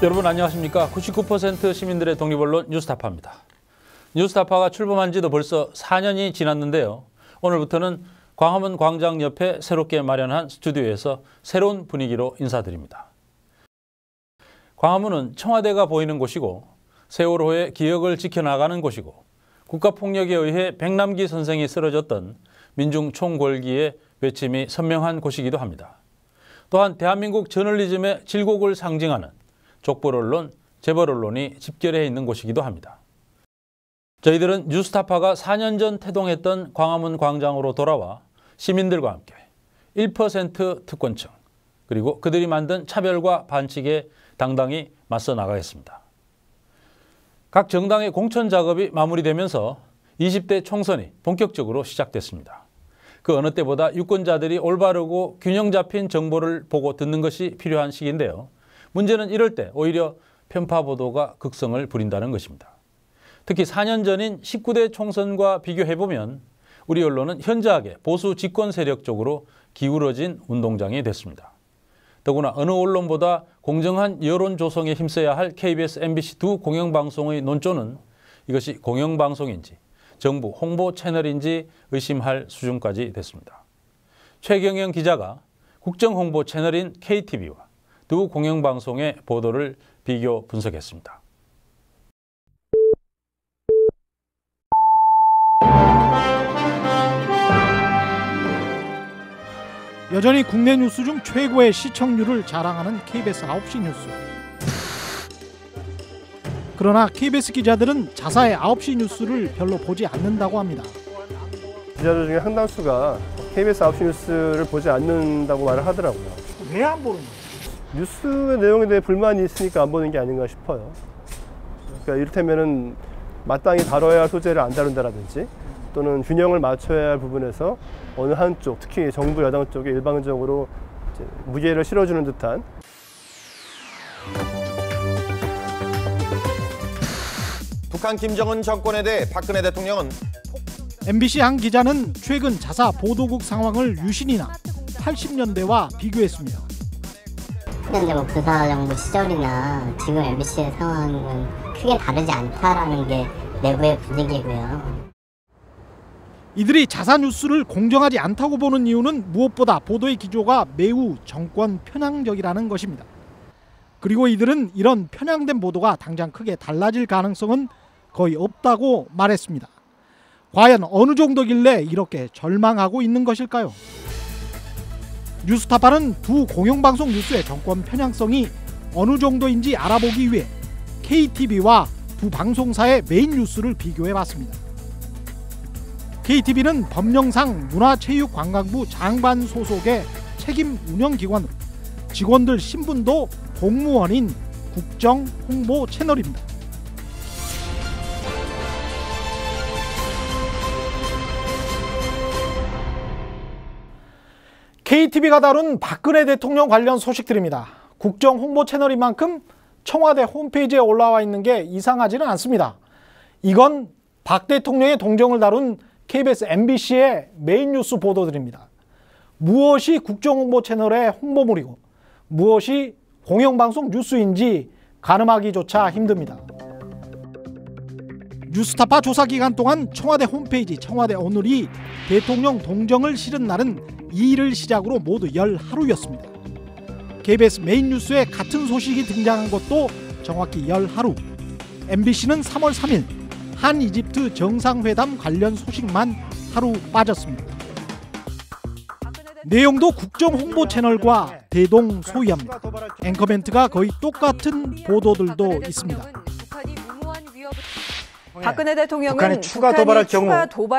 여러분 안녕하십니까. 99% 시민들의 독립언론 뉴스타파입니다. 뉴스타파가 출범한 지도 벌써 4년이 지났는데요. 오늘부터는 광화문 광장 옆에 새롭게 마련한 스튜디오에서 새로운 분위기로 인사드립니다. 광화문은 청와대가 보이는 곳이고 세월호의 기억을 지켜나가는 곳이고 국가폭력에 의해 백남기 선생이 쓰러졌던 민중 총궐기의 외침이 선명한 곳이기도 합니다. 또한 대한민국 저널리즘의 질곡을 상징하는 족벌언론, 재벌언론이 집결해 있는 곳이기도 합니다. 저희들은 뉴스타파가 4년 전 태동했던 광화문 광장으로 돌아와 시민들과 함께 1% 특권층, 그리고 그들이 만든 차별과 반칙에 당당히 맞서 나가겠습니다. 각 정당의 공천 작업이 마무리되면서 20대 총선이 본격적으로 시작됐습니다. 그 어느 때보다 유권자들이 올바르고 균형 잡힌 정보를 보고 듣는 것이 필요한 시기인데요. 문제는 이럴 때 오히려 편파 보도가 극성을 부린다는 것입니다. 특히 4년 전인 19대 총선과 비교해보면 우리 언론은 현저하게 보수 집권 세력 쪽으로 기울어진 운동장이 됐습니다. 더구나 어느 언론보다 공정한 여론 조성에 힘써야 할 KBS, MBC 두 공영방송의 논조는 이것이 공영방송인지 정부 홍보 채널인지 의심할 수준까지 됐습니다. 최경영 기자가 국정홍보 채널인 KTV와 두 공영방송의 보도를 비교 분석했습니다. 여전히 국내 뉴스 중 최고의 시청률을 자랑하는 KBS 9시 뉴스. 그러나 KBS 기자들은 자사의 9시 뉴스를 별로 보지 않는다고 합니다. 기자들 중에 상당수가 KBS 9시 뉴스를 보지 않는다고 말을 하더라고요. 왜 안 보는 거예요? 뉴스 내용에 대해 불만이 있으니까 안 보는 게 아닌가 싶어요. 그러니까 이를테면은 마땅히 다뤄야 할 소재를 안 다룬다라든지 또는 균형을 맞춰야 할 부분에서 어느 한쪽, 특히 정부 여당 쪽에 일방적으로 이제 무게를 실어주는 듯한. 북한 김정은 정권에 대해 박근혜 대통령은 MBC 한 기자는 최근 자사 보도국 상황을 유신이나 80년대와 비교했습니다. 현재 군사정부 시절이나 지금 MBC의 상황은 크게 다르지 않다라는 게 내부의 분위기고요. 이들이 자사 뉴스를 공정하지 않다고 보는 이유는 무엇보다 보도의 기조가 매우 정권 편향적이라는 것입니다. 그리고 이들은 이런 편향된 보도가 당장 크게 달라질 가능성은 거의 없다고 말했습니다. 과연 어느 정도길래 이렇게 절망하고 있는 것일까요? 뉴스타파는 두 공영방송 뉴스의 정권 편향성이 어느 정도인지 알아보기 위해 KTV와 두 방송사의 메인 뉴스를 비교해봤습니다. KTV는 법령상 문화체육관광부 장관 소속의 책임 운영기관으로 직원들 신분도 공무원인 국정 홍보 채널입니다. KTV가 다룬 박근혜 대통령 관련 소식들입니다. 국정 홍보 채널인 만큼 청와대 홈페이지에 올라와 있는 게 이상하지는 않습니다. 이건 박 대통령의 동정을 다룬 KBS, MBC의 메인 뉴스 보도들입니다. 무엇이 국정 홍보 채널의 홍보물이고 무엇이 공영방송 뉴스인지 가늠하기조차 힘듭니다. 뉴스타파 조사 기간 동안 청와대 홈페이지 청와대 오늘이 대통령 동정을 실은 날은 2일을 시작으로 모두 10하루였습니다. KBS 메인 뉴스에 같은 소식이 등장한 것도 정확히 10하루. MBC는 3월 3일 한 이집트 정상회담 관련 소식만 하루 빠졌습니다. 내용도 국정 홍보 채널과 대동소이합니다. 앵커멘트가 거의 똑같은 보도들도 있습니다. 박근혜 대통령은 북한이 추가 도발할 경우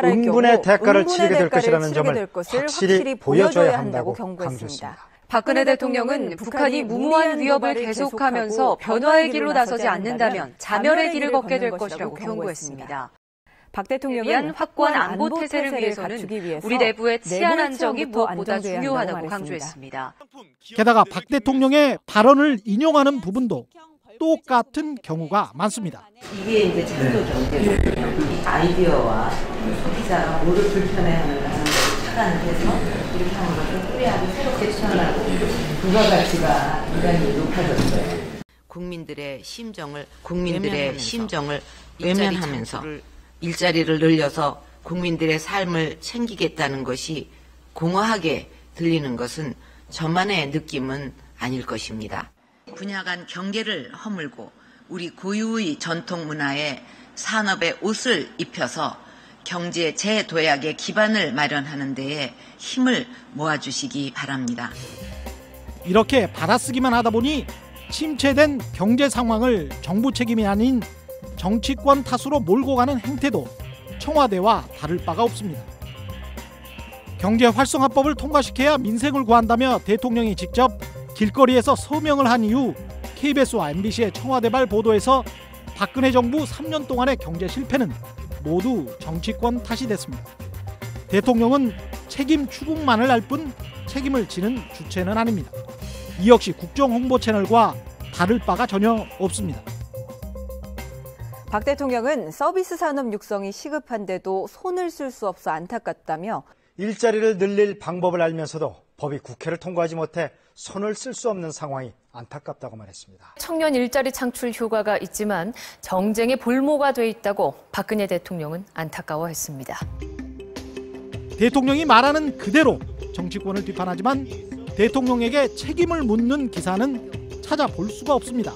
응분의 대가를 치르게 될 것이라는 점을 확실히 보여줘야 한다고 경고했습니다. 박근혜 대통령은 북한이 무모한 위협을 계속하면서 변화의 길로 나서지 않는다면 자멸의 길을 걷게 될 것이라고 경고했습니다. 박 대통령은 확고한 안보 태세를 위해서는 우리 내부의 치안 안정이 무엇보다 중요하다고 강조했습니다. 게다가 박 대통령의 발언을 인용하는 부분도 똑같은 경우가 많습니다. 이게 이제 창조적 아이디어와 소비자가 모두 불편해하는 것을 차단해서 이렇게 하는 것을 뿌리하고 새롭게 태어나고 부가가치가 굉장히 높아졌어요. 국민들의 심정을 외면하면서 일자리를 늘려서 국민들의 삶을 챙기겠다는 것이 공허하게 들리는 것은 저만의 느낌은 아닐 것입니다. 분야 간 경계를 허물고 우리 고유의 전통 문화에 산업의 옷을 입혀서 경제 재도약의 기반을 마련하는 데에 힘을 모아주시기 바랍니다. 이렇게 받아쓰기만 하다 보니 침체된 경제 상황을 정부 책임이 아닌 정치권 탓으로 몰고 가는 행태도 청와대와 다를 바가 없습니다. 경제 활성화법을 통과시켜야 민생을 구한다며 대통령이 직접 길거리에서 서명을 한 이후 KBS와 MBC의 청와대발 보도에서 박근혜 정부 3년 동안의 경제 실패는 모두 정치권 탓이 됐습니다. 대통령은 책임 추궁만을 할 뿐 책임을 지는 주체는 아닙니다. 이 역시 국정 홍보 채널과 다를 바가 전혀 없습니다. 박 대통령은 서비스 산업 육성이 시급한데도 손을 쓸 수 없어 안타깝다며 일자리를 늘릴 방법을 알면서도 법이 국회를 통과하지 못해 손을 쓸 수 없는 상황이 안타깝다고 말했습니다. 청년 일자리 창출 효과가 있지만 정쟁의 볼모가 돼 있다고 박근혜 대통령은 안타까워했습니다. 대통령이 말하는 그대로 정치권을 비판하지만 대통령에게 책임을 묻는 기사는 찾아볼 수가 없습니다.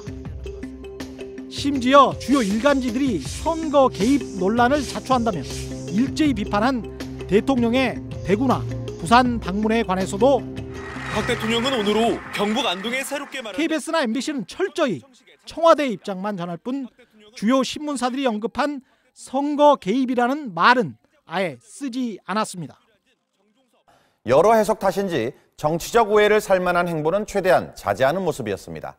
심지어 주요 일간지들이 선거 개입 논란을 자초한다면 일제히 비판한 대통령의 대구나 부산 방문에 관해서도 박 대통령은 오늘 오후 경북 안동에 새롭게 말한 KBS나 MBC는 철저히 청와대 입장만 전할 뿐 주요 신문사들이 언급한 선거 개입이라는 말은 아예 쓰지 않았습니다. 여러 해석 탓인지 정치적 오해를 살만한 행보는 최대한 자제하는 모습이었습니다.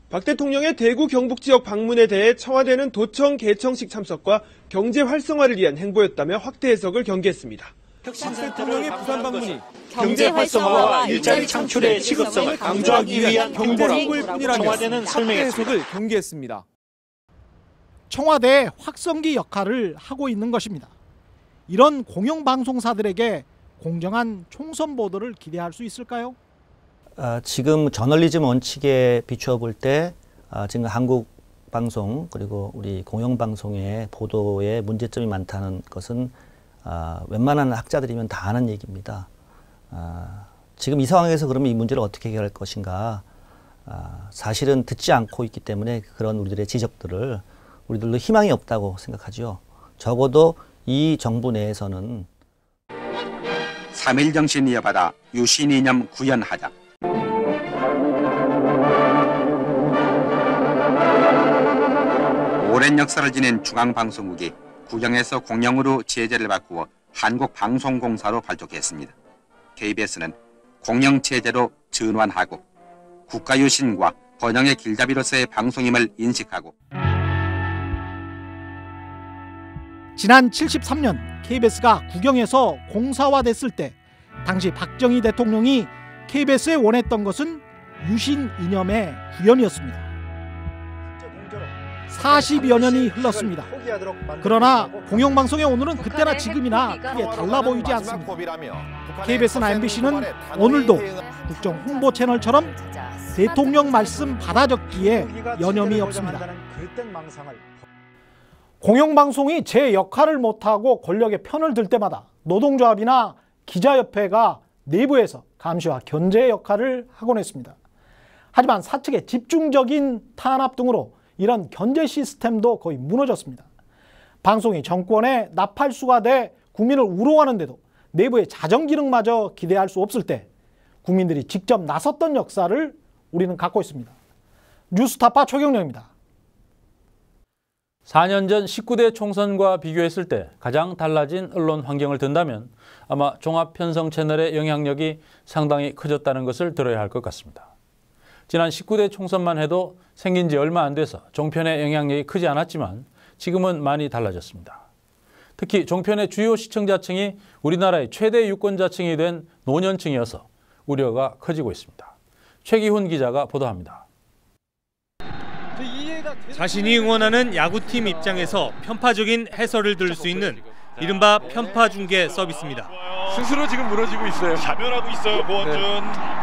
박 대통령의 대구 경북 지역 방문에 대해 청와대는 도청 개청식 참석과 경제 활성화를 위한 행보였다며 확대 해석을 경계했습니다. 박 대통령의 부산 방문이 경제 활성화와 일자리 창출의 시급성을 강조하기 위한 경보라고 청와대는 설명했습니다. 해석을 경계했습니다. 청와대의 확성기 역할을 하고 있는 것입니다. 이런 공영방송사들에게 공정한 총선 보도를 기대할 수 있을까요? 지금 저널리즘 원칙에 비추어 볼 때 지금 한국 방송 그리고 우리 공영방송의 보도에 문제점이 많다는 것은 웬만한 학자들이면 다 아는 얘기입니다. 지금 이 상황에서 그러면 이 문제를 어떻게 해결할 것인가 사실은 듣지 않고 있기 때문에 그런 우리들의 지적들을 우리들도 희망이 없다고 생각하죠. 적어도 이 정부 내에서는 3.1 정신 이어받아 유신 이념 구현하자. 오랜 역사를 지닌 중앙방송국이 국영에서 공영으로 체제를 바꾸어 한국방송공사로 발족했습니다. KBS는 공영체제로 전환하고 국가유신과 번영의 길잡이로서의 방송임을 인식하고 지난 73년 KBS가 국영에서 공사화됐을 때 당시 박정희 대통령이 KBS에 원했던 것은 유신 이념의 구현이었습니다. 40여 년이 흘렀습니다. 그러나 공영방송의 오늘은 그때나 지금이나 크게 달라 보이지 않습니다. KBS나 MBC는 오늘도 국정 홍보 채널처럼 대통령 말씀 받아 적기에 여념이 없습니다. 공영방송이 제 역할을 못하고 권력의 편을 들 때마다 노동조합이나 기자협회가 내부에서 감시와 견제의 역할을 하곤 했습니다. 하지만 사측의 집중적인 탄압 등으로 이런 견제 시스템도 거의 무너졌습니다. 방송이 정권의 나팔수가 돼 국민을 우롱하는데도 내부의 자정기능마저 기대할 수 없을 때 국민들이 직접 나섰던 역사를 우리는 갖고 있습니다. 뉴스타파 최경영입니다. 4년 전 19대 총선과 비교했을 때 가장 달라진 언론 환경을 든다면 아마 종합편성 채널의 영향력이 상당히 커졌다는 것을 들어야 할 것 같습니다. 지난 19대 총선만 해도 생긴 지 얼마 안 돼서 종편의 영향력이 크지 않았지만 지금은 많이 달라졌습니다. 특히 종편의 주요 시청자층이 우리나라의 최대 유권자층이 된 노년층이어서 우려가 커지고 있습니다. 최기훈 기자가 보도합니다. 자신이 응원하는 야구팀 입장에서 편파적인 해설을 들을 수 있는 이른바 편파 중계 서비스입니다. 스스로 지금 무너지고 있어요. 자멸하고 있어요, 고원준.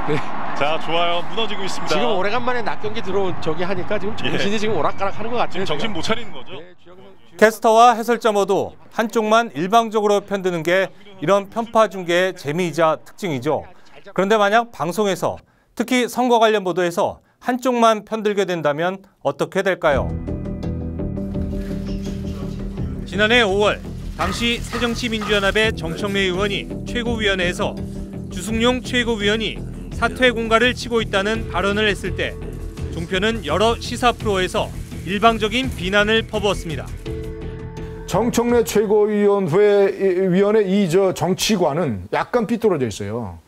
네. 자, 좋아요. 무너지고 있습니다. 지금 오래간만에 낮 경기 들어온 저기 하니까 지금 정신이 지금 오락가락하는 것 같아요. 지금 정신 못 차리는 거죠. 캐스터와 해설자 모두 한쪽만 일방적으로 편드는 게 이런 편파 중계의 재미이자 특징이죠. 그런데 만약 방송에서 특히 선거 관련 보도에서 한쪽만 편들게 된다면 어떻게 될까요? 지난해 5월 당시 새정치민주연합의 정청래 의원이 최고위원회에서 주승용 최고위원이 사퇴 공갈을 치고 있다는 발언을 했을 때 종편은 여러 시사 프로에서 일방적인 비난을 퍼부었습니다. 정청래 최고위원회 이 정치관은 약간 삐뚤어져 있어요.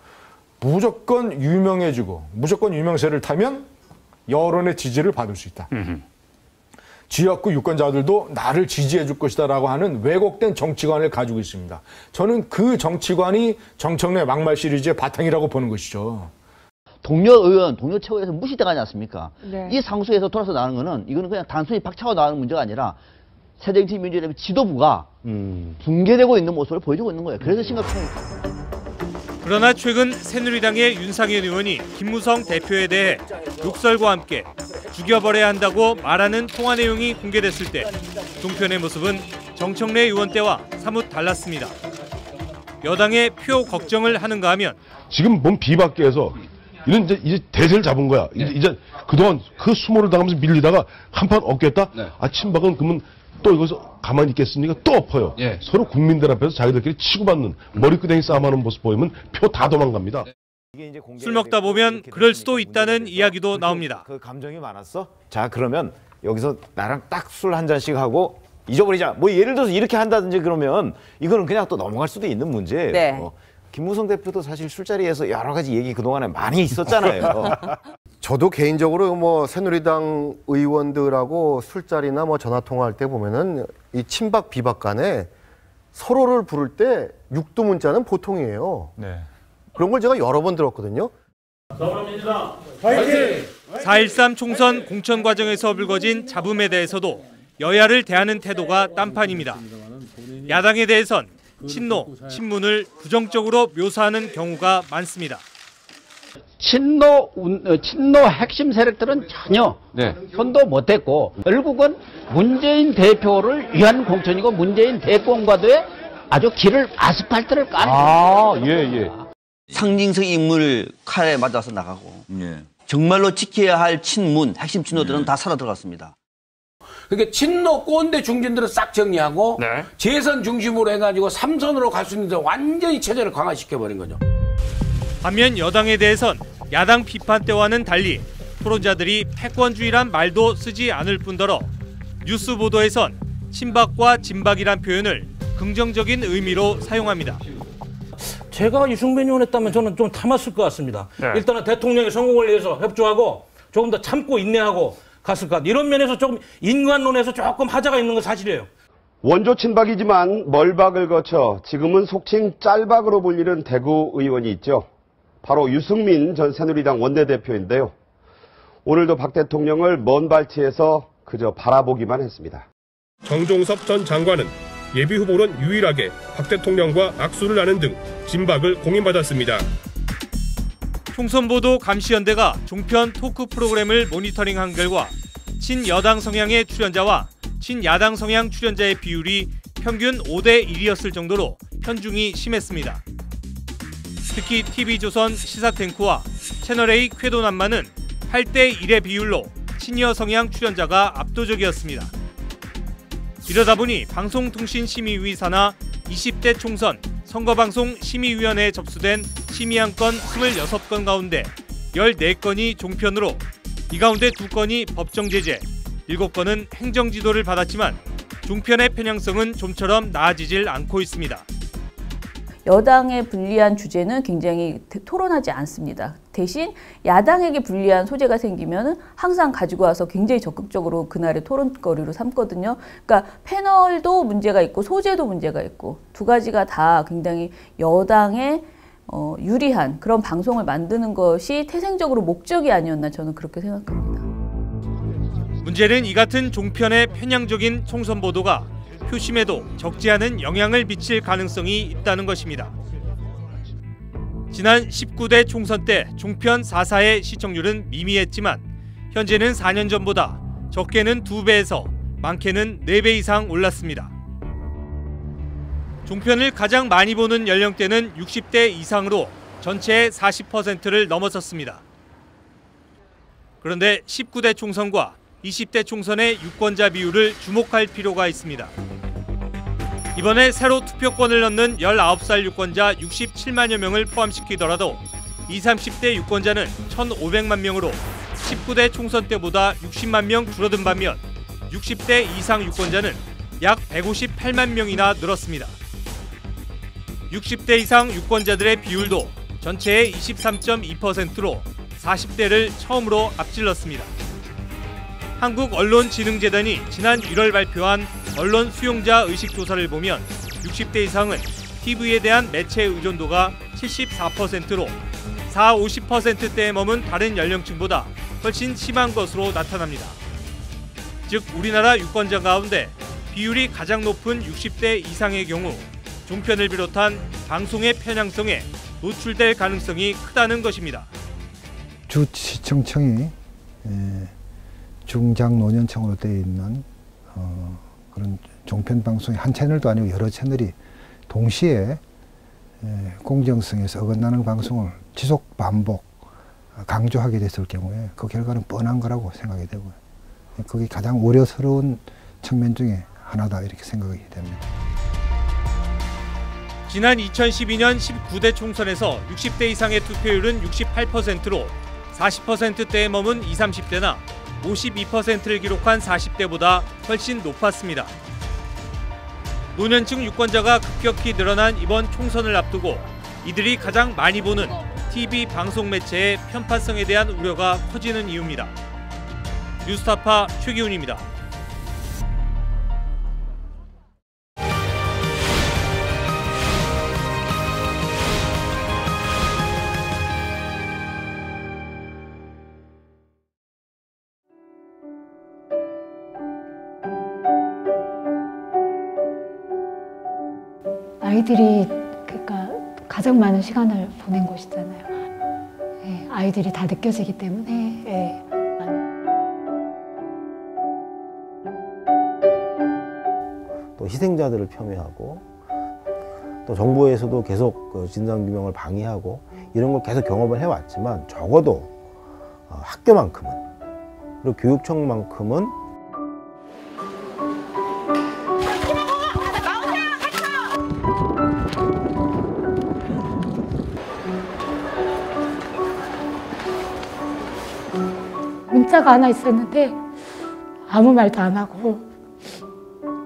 무조건 유명해지고 무조건 유명세를 타면 여론의 지지를 받을 수 있다. 지역구 유권자들도 나를 지지해 줄 것이다라고 하는 왜곡된 정치관을 가지고 있습니다. 저는 그 정치관이 정청래 막말 시리즈의 바탕이라고 보는 것이죠. 동료 의원, 동료 최고에서 무시당하지 않습니까? 네. 이 상수에서 돌아서 나오는 거는 이거는 그냥 단순히 박차고 나오는 문제가 아니라 새정치민주연합의 지도부가 붕괴되고 있는 모습을 보여주고 있는 거예요. 그래서 심각합니다. 그러나 최근 새누리당의 윤상현 의원이 김무성 대표에 대해 욕설과 함께 죽여버려야 한다고 말하는 통화 내용이 공개됐을 때 종편의 모습은 정청래 의원 때와 사뭇 달랐습니다. 여당의 표 걱정을 하는가 하면 지금 몸 비박계에서 이런 이제 대세를 잡은 거야. 이제 그동안 그 수모를 당하면서 밀리다가 한판 얻겠다? 아, 친박은 그러면 또 이것서 가만히 있겠습니까? 또 엎어요. 서로 국민들 앞에서 자기들끼리 치고받는 머리끄댕이 싸움하는 모습 보이면 표 다 도망갑니다. 술 먹다 보면 그럴 수도 있다는 이야기도 나옵니다. 그 감정이 많았어? 자, 그러면 여기서 나랑 딱 술 한 잔씩 하고 잊어버리자. 뭐 예를 들어서 이렇게 한다든지 그러면 이거는 그냥 또 넘어갈 수도 있는 문제예요. 네. 김무성 대표도 사실 술자리에서 여러 가지 얘기 그동안에 많이 있었잖아요. 저도 개인적으로 뭐 새누리당 의원들하고 술자리나 뭐 전화 통화할 때 보면은 이 친박 비박 간에 서로를 부를 때 육두 문자는 보통이에요. 네. 그런 걸 제가 여러 번 들었거든요. 더불어민주당 파이팅! 4.13 총선 공천 과정에서 불거진 잡음에 대해서도 여야를 대하는 태도가 딴판입니다. 야당에 대해선 친노, 친문을 부정적으로 묘사하는 경우가 많습니다. 친노 핵심 세력들은 전혀 손도 못했고 결국은 문재인 대표를 위한 공천이고 문재인 대권과도에 아주 길을 아스팔트를 까는 상징성 인물 칼에 맞아서 나가고 정말로 지켜야 할 친문, 핵심 친노들은 다 살아 들어갔습니다. 그러니까 친노 꼰대 중진들은 싹 정리하고 재선 중심으로 해가지고 3선으로 갈 수 있는 데 완전히 체제를 강화시켜버린 거죠. 반면 여당에 대해선 야당 비판 때와는 달리 토론자들이 패권주의란 말도 쓰지 않을 뿐더러 뉴스 보도에선 친박과 진박이란 표현을 긍정적인 의미로 사용합니다. 제가 유승민 의원 했다면 저는 좀 참았을 것 같습니다. 일단은 대통령의 성공을 위해서 협조하고 조금 더 참고 인내하고 갔을 것 같아요. 이런 면에서 조금 인간론에서 조금 하자가 있는 건 사실이에요. 원조 친박이지만 멀박을 거쳐 지금은 속칭 짤박으로 불리는 대구 의원이 있죠. 바로 유승민 전 새누리당 원내대표인데요. 오늘도 박 대통령을 먼 발치에서 그저 바라보기만 했습니다. 정종섭 전 장관은 예비후보론 유일하게 박 대통령과 악수를 나눈 등 진박을 공인받았습니다. 총선보도 감시연대가 종편 토크 프로그램을 모니터링한 결과 친여당 성향의 출연자와 친야당 성향 출연자의 비율이 평균 5대 1이었을 정도로 편중이 심했습니다. 특히 TV조선 시사탱크와 채널A 쾌도남만은 8대 1의 비율로 친여 성향 출연자가 압도적이었습니다. 이러다 보니 방송통신심의위 산하 20대 총선 선거방송 심의위원회에 접수된 심의안건 26건 가운데 14건이 종편으로, 이 가운데 2건이 법정 제재, 7건은 행정지도를 받았지만 종편의 편향성은 좀처럼 나아지질 않고 있습니다. 여당에 불리한 주제는 굉장히 토론하지 않습니다. 대신 야당에게 불리한 소재가 생기면 항상 가지고 와서 굉장히 적극적으로 그날의 토론거리로 삼거든요. 그러니까 패널도 문제가 있고 소재도 문제가 있고 두 가지가 다 굉장히 여당에 유리한 그런 방송을 만드는 것이 태생적으로 목적이 아니었나 저는 그렇게 생각합니다. 문제는 이 같은 종편의 편향적인 총선 보도가 표심에도 적지 않은 영향을 미칠 가능성이 있다는 것입니다. 지난 19대 총선 때 종편 4사의 시청률은 미미했지만 현재는 4년 전보다 적게는 2배에서 많게는 4배 이상 올랐습니다. 종편을 가장 많이 보는 연령대는 60대 이상으로 전체의 40%를 넘어섰습니다. 그런데 19대 총선과 20대 총선의 유권자 비율을 주목할 필요가 있습니다. 이번에 새로 투표권을 넣는 19살 유권자 67만여 명을 포함시키더라도 20, 30대 유권자는 1,500만 명으로 19대 총선 때보다 60만 명 줄어든 반면 60대 이상 유권자는 약 158만 명이나 늘었습니다. 60대 이상 유권자들의 비율도 전체의 23.2%로 40대를 처음으로 앞질렀습니다. 한국언론진흥재단이 지난 1월 발표한 언론 수용자 의식조사를 보면 60대 이상은 TV에 대한 매체 의존도가 74%로 40, 50%대에 머문 다른 연령층보다 훨씬 심한 것으로 나타납니다. 즉 우리나라 유권자 가운데 비율이 가장 높은 60대 이상의 경우 종편을 비롯한 방송의 편향성에 노출될 가능성이 크다는 것입니다. 주 시청층이 중장 노년층으로 되어 있는 그런 종편 방송의 한 채널도 아니고 여러 채널이 동시에 공정성에서 어긋나는 방송을 지속 반복 강조하게 됐을 경우에 그 결과는 뻔한 거라고 생각이 되고요. 그게 가장 우려스러운 측면 중에 하나다 이렇게 생각이 됩니다. 지난 2012년 19대 총선에서 60대 이상의 투표율은 68%로 40%대에 머문 20, 30대나 52%를 기록한 40대보다 훨씬 높았습니다. 노년층 유권자가 급격히 늘어난 이번 총선을 앞두고 이들이 가장 많이 보는 TV 방송 매체의 편파성에 대한 우려가 커지는 이유입니다. 뉴스타파 최기훈입니다. 아이들이 그러니까 가장 많은 시간을 보낸 곳이잖아요. 예, 아이들이 다 느껴지기 때문에. 예. 또 희생자들을 폄훼하고 또 정부에서도 계속 그 진상규명을 방해하고 이런 걸 계속 경험을 해왔지만 적어도 학교만큼은 그리고 교육청만큼은 문자가 하나 있었는데 아무 말도 안 하고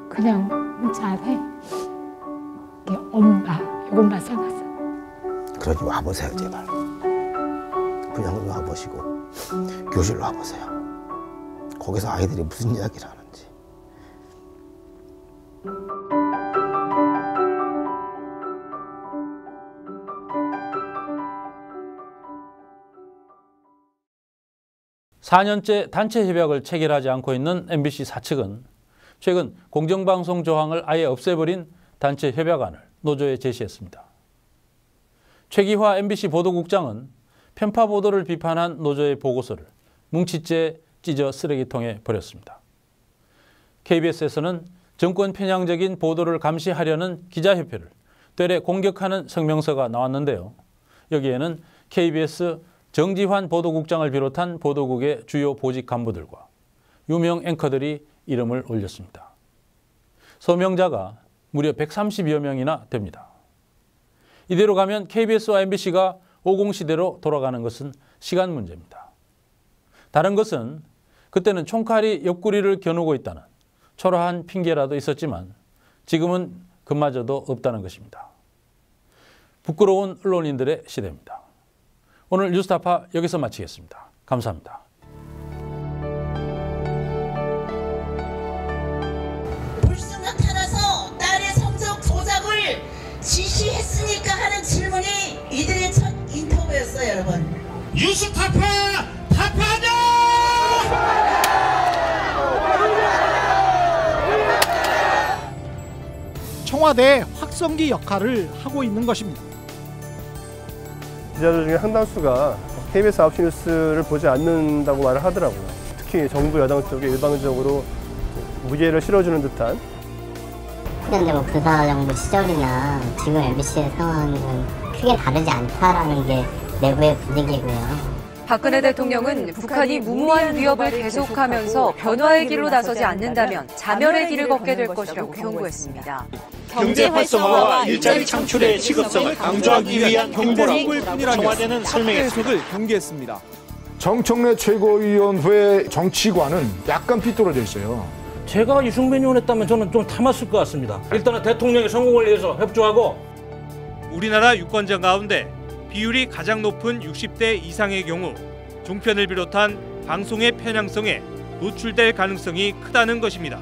그냥 문자 안에 엄마 이것만 써놨어. 그러지 와보세요 제발. 그냥 와보시고 교실로 와보세요. 거기서 아이들이 무슨 이야기를 하는지. (4년째) 단체 협약을 체결하지 않고 있는 MBC 사측은 최근 공정방송 조항을 아예 없애버린 단체 협약안을 노조에 제시했습니다. 최기화 MBC 보도국장은 편파 보도를 비판한 노조의 보고서를 뭉치째 찢어 쓰레기통에 버렸습니다. KBS에서는 정권 편향적인 보도를 감시하려는 기자협회를 되레 공격하는 성명서가 나왔는데요. 여기에는 KBS 정지환 보도국장을 비롯한 보도국의 주요 보직 간부들과 유명 앵커들이 이름을 올렸습니다. 서명자가 무려 130여 명이나 됩니다. 이대로 가면 KBS와 MBC가 50시대로 돌아가는 것은 시간 문제입니다. 다른 것은 그때는 총칼이 옆구리를 겨누고 있다는 초라한 핑계라도 있었지만 지금은 그마저도 없다는 것입니다. 부끄러운 언론인들의 시대입니다. 오늘 뉴스타파 여기서 마치겠습니다. 감사합니다. 불쑥 나타나서 딸의 성적 조작을 지시했으니까 하는 질문이 이들의 첫 인터뷰였어요, 여러분. 뉴스타파 타파하자! 청와대의 확성기 역할을 하고 있는 것입니다. 기자들 중에 상당수가 KBS 9시 뉴스를 보지 않는다고 말을 하더라고요. 특히 정부 여당 쪽에 일방적으로 무게를 실어주는 듯한. 현재 뭐 부사 정부 시절이나 지금 MBC의 상황은 크게 다르지 않다라는 게 내부의 분위기고요. 박근혜 대통령은 북한이 무모한 위협을 계속하면서 변화의 길로 나서지 않는다면 자멸의 길을 걷게 될 것이라고 경고했습니다. 경제 활성화와 일자리 창출의 시급성을 강조하기 위한 홍보라고 청와대는 설명했습니다. 해석을 경계했습니다. 정청래 최고위원회 정치관은 약간 삐뚤어져 있어요. 제가 유승민 의원 했다면 저는 좀 참았을 것 같습니다. 일단은 대통령의 성공을 위해서 협조하고. 우리나라 유권자 가운데 비율이 가장 높은 60대 이상의 경우 종편을 비롯한 방송의 편향성에 노출될 가능성이 크다는 것입니다.